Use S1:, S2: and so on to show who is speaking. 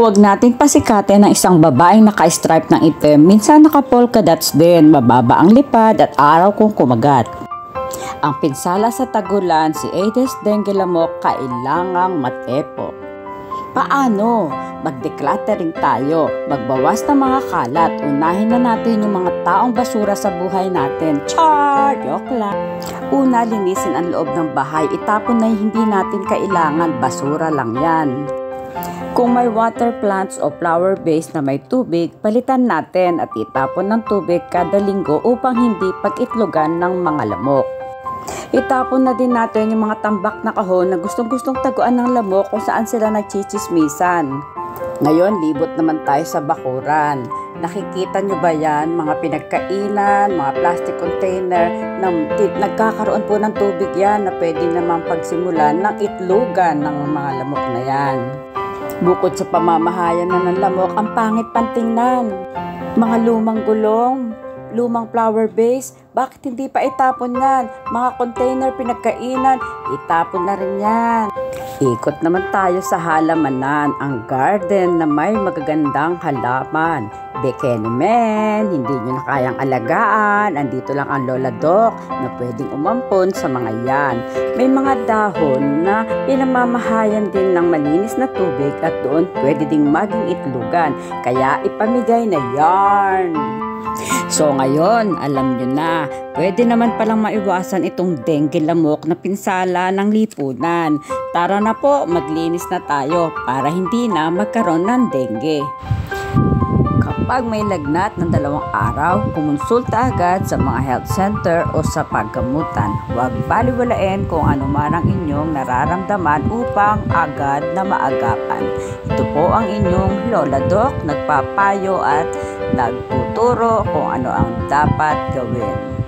S1: Huwag nating pasikatin ng isang babaeng naka-stripe ng itim, minsan naka-polka dots din, mababa ang lipad at araw kung kumagat. Ang pinsala sa tagulan, si Aedes dengue lamok, kailangang matepo. Paano? Mag-decluttering tayo, magbawas ng mga kalat, unahin na natin yung mga taong basura sa buhay natin. Char! Joke lang. Una, linisin ang loob ng bahay, itapon na yung hindi natin kailangan, basura lang yan. Kung may water plants o flower vase na may tubig, palitan natin at itapon ng tubig kada linggo upang hindi pag-itlogan ng mga lamok. Itapon na din natin yung mga tambak na kahon na gustong-gustong taguan ng lamok kung saan sila nagchichismisan. Ngayon, libot naman tayo sa bakuran. Nakikita nyo ba yan? Mga pinagkainan, mga plastic container, na nagkakaroon po ng tubig yan na pwede namang pagsimulan ng itlogan ng mga lamok na yan. Bukod sa pamamahayan na ng lamok, ang pangit pantingnan. Mga lumang gulong, lumang flower vase, bakit hindi pa itapon yan? Mga container pinagkainan, itapon na rin yan. Ikot naman tayo sa halamanan, ang garden na may magagandang halaman. Bekenemen, hindi nyo na kayang alagaan, andito lang ang Lola Doc na pwedeng umampon sa mga yan. May mga dahon na pinamamahayan din ng malinis na tubig at doon pwede ding maging itlugan, kaya ipamigay na yarn. So ngayon, alam nyo na, pwede naman palang maiwasan itong dengue lamok na pinsala ng lipunan. Tara na po, maglinis na tayo para hindi na magkaroon ng dengue. Kapag may lagnat ng 2 araw, kumonsulta agad sa mga health center o sa paggamutan. Huwag baliwalain kung ano man ang inyong nararamdaman upang agad na maagapan. Ito po ang inyong Lola Doc, nagpapayo at nagtuturo kung ano ang dapat gawin.